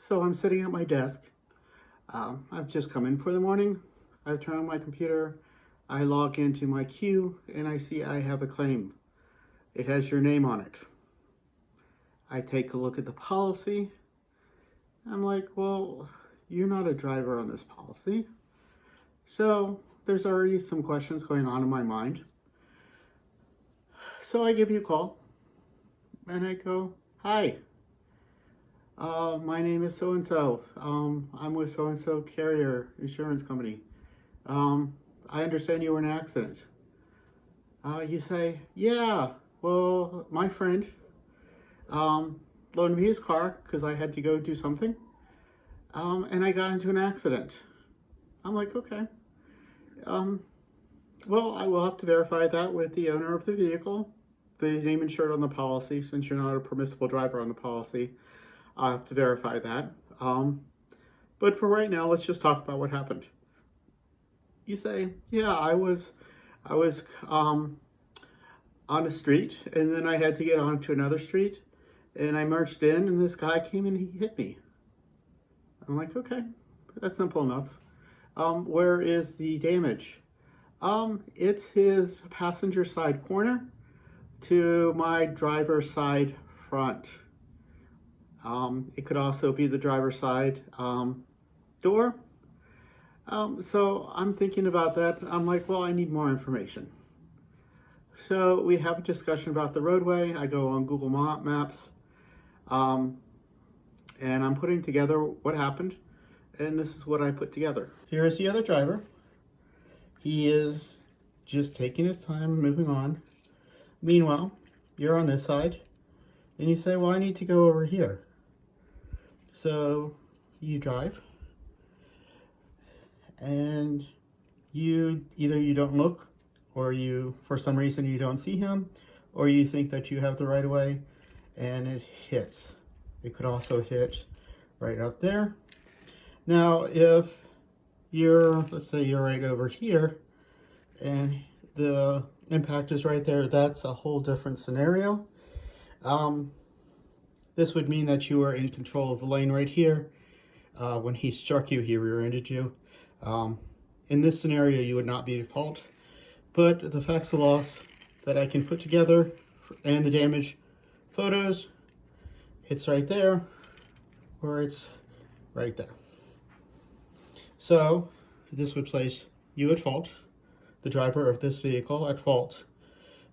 So I'm sitting at my desk. I've just come in for the morning. I turn on my computer. I log into my queue and I see I have a claim. It has your name on it. I take a look at the policy. I'm like, well, you're not a driver on this policy. So there's already some questions going on in my mind. So I give you a call and I go, hi, my name is so-and-so. I'm with so-and-so carrier insurance company. I understand you were in an accident. You say, yeah, well, my friend loaned me his car because I had to go do something. And I got into an accident. I'm like, okay. Well, I will have to verify that with the owner of the vehicle, the name insured on the policy, since you're not a permissible driver on the policy. I'll have to verify that. But for right now, let's just talk about what happened. You say, yeah, I was on a street, and then I had to get onto another street, and I merged in, and this guy came and he hit me. I'm like, okay, that's simple enough. Where is the damage? It's his passenger side corner to my driver's side front. It could also be the driver's side door. So I'm thinking about that. I'm like, well, I need more information. So we have a discussion about the roadway. I go on Google Maps, and I'm putting together what happened, and this is what I put together. Here is the other driver. He is just taking his time, moving on. Meanwhile, you're on this side, and you say, well, I need to go over here. So you drive, and you don't look, or for some reason you don't see him, or you think that you have the right of way, and it hits. It could also hit right up there. Now, if let's say you're right over here, and the impact is right there, that's a whole different scenario. This would mean that you are in control of the lane right here. When he struck you, he rear-ended you. In this scenario, you would not be at fault. But the facts of loss that I can put together and the damage photos, it's right there, or it's right there. So this would place you at fault, the driver of this vehicle at fault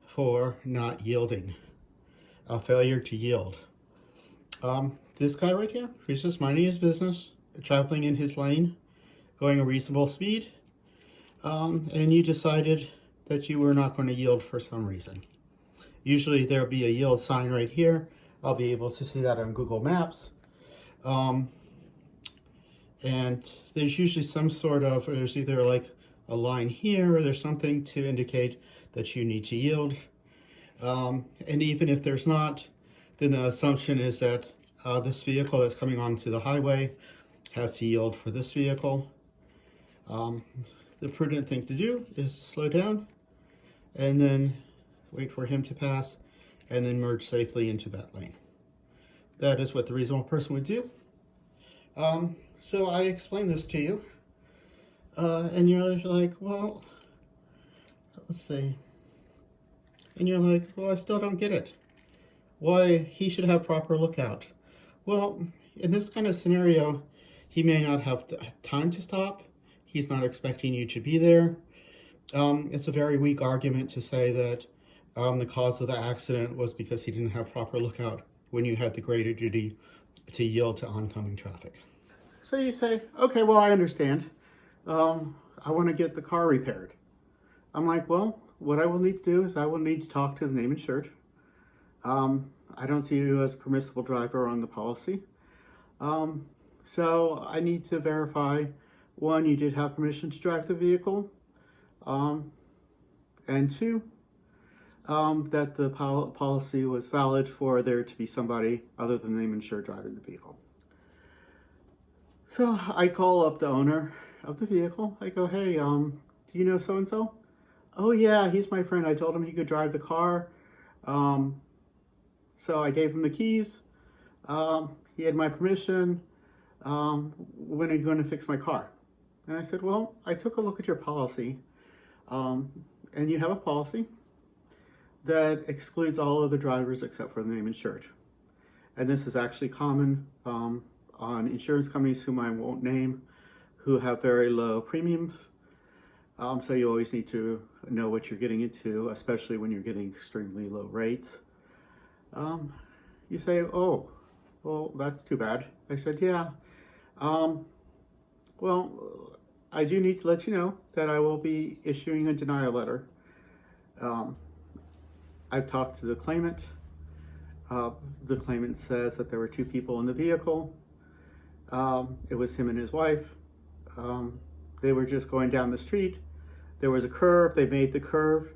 for not yielding, a failure to yield. This guy right here, he's just minding his business, traveling in his lane, going a reasonable speed, and you decided that you were not going to yield for some reason. Usually there'll be a yield sign right here. I'll be able to see that on Google Maps. And there's usually some sort of, there's either like a line here, or there's something to indicate that you need to yield. And even if there's not, then the assumption is that this vehicle that's coming onto the highway has to yield for this vehicle. The prudent thing to do is to slow down and then wait for him to pass and then merge safely into that lane. That is what the reasonable person would do. So I explained this to you, and you're like, well, let's see. And you're like, well, I still don't get it. Why he should have proper lookout. Well, in this kind of scenario, he may not have time to stop. He's not expecting you to be there. It's a very weak argument to say that the cause of the accident was because he didn't have proper lookout when you had the greater duty to yield to oncoming traffic. So you say, okay, well, I understand. I want to get the car repaired. I'm like, well, what I will need to do is I will need to talk to the name insured. I don't see you as a permissible driver on the policy. So I need to verify, one, you did have permission to drive the vehicle, and two, that the policy was valid for there to be somebody other than the name insured driving the vehicle. So I call up the owner of the vehicle. I go, hey, do you know so-and-so? Oh yeah, he's my friend. I told him he could drive the car. So I gave him the keys. He had my permission. when are you going to fix my car? And I said, well, I took a look at your policy, and you have a policy that excludes all of the drivers except for the name insured. And this is actually common on insurance companies whom I won't name, who have very low premiums. So you always need to know what you're getting into, especially when you're getting extremely low rates. You say, oh, well, that's too bad. I said, yeah. Well, I do need to let you know that I will be issuing a denial letter. I've talked to the claimant. The claimant says that there were 2 people in the vehicle. It was him and his wife. They were just going down the street. There was a curve. They made the curve,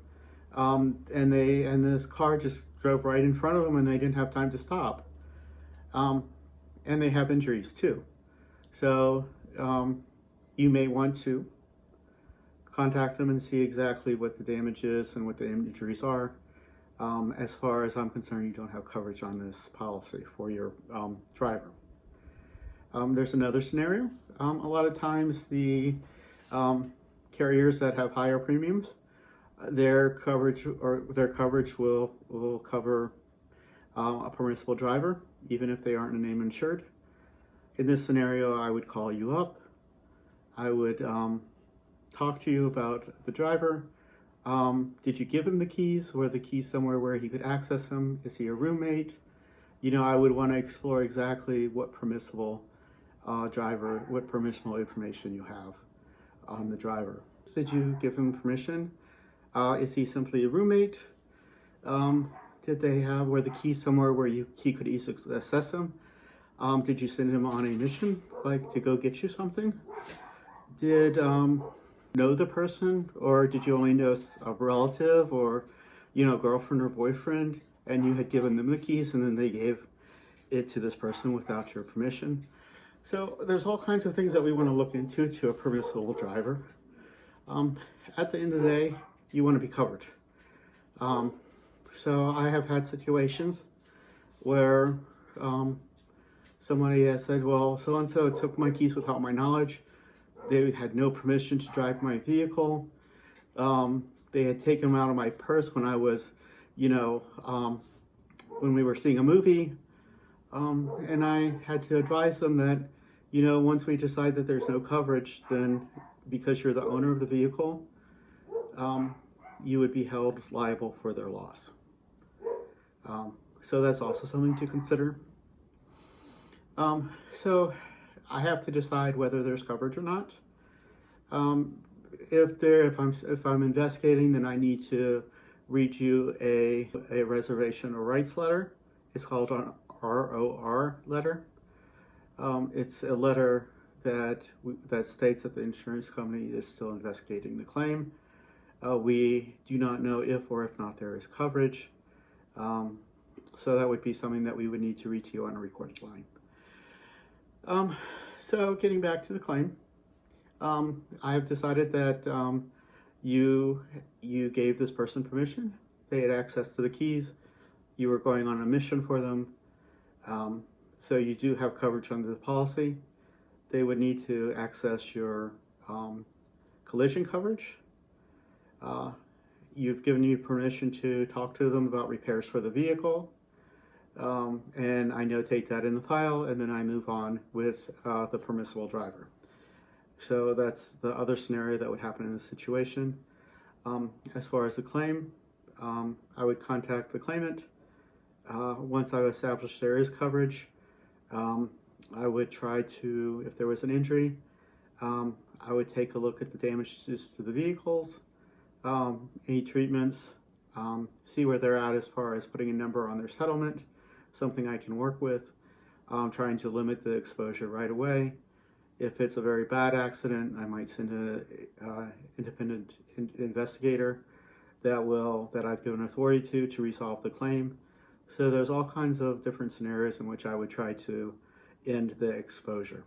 and this car just drove right in front of them, and they didn't have time to stop. And they have injuries too. So you may want to contact them and see exactly what the damage is and what the injuries are. As far as I'm concerned, you don't have coverage on this policy for your driver. There's another scenario. A lot of times the carriers that have higher premiums, their coverage will cover a permissible driver, even if they aren't a name insured. In this scenario, I would call you up. I would talk to you about the driver. Did you give him the keys? Were the keys somewhere where he could access them? Is he a roommate? You know, I would want to explore exactly what permissible what permissible information you have on the driver. Did you give him permission? Is he simply a roommate? Were the keys somewhere where he could easily access them? Did you send him on a mission, like to go get you something? Did know the person, or did you only know a relative, or girlfriend or boyfriend, and you had given them the keys and then they gave it to this person without your permission? So there's all kinds of things that we want to look into to a permissible driver. At the end of the day, you want to be covered. So I have had situations where somebody has said, well, so-and-so took my keys without my knowledge. They had no permission to drive my vehicle. They had taken them out of my purse when I was, when we were seeing a movie. And I had to advise them that, once we decide that there's no coverage, then because you're the owner of the vehicle, you would be held liable for their loss. So that's also something to consider. So I have to decide whether there's coverage or not. If I'm investigating, then I need to read you a reservation of rights letter. It's called an ROR letter. It's a letter that states that the insurance company is still investigating the claim. We do not know if or if not there is coverage. So that would be something that we would need to read to you on a recorded line. So getting back to the claim, I have decided that you gave this person permission. They had access to the keys. You were going on a mission for them. So you do have coverage under the policy. They would need to access your collision coverage. You've given you permission to talk to them about repairs for the vehicle. And I notate that in the file, and then I move on with the permissible driver. So that's the other scenario that would happen in this situation. As far as the claim, I would contact the claimant. Once I've established there is coverage, I would try to, if there was an injury, I would take a look at the damages to the vehicles, any treatments, see where they're at as far as putting a number on their settlement, something I can work with, trying to limit the exposure right away. If it's a very bad accident, I might send an independent investigator that I've given authority to resolve the claim. So there's all kinds of different scenarios in which I would try to end the exposure.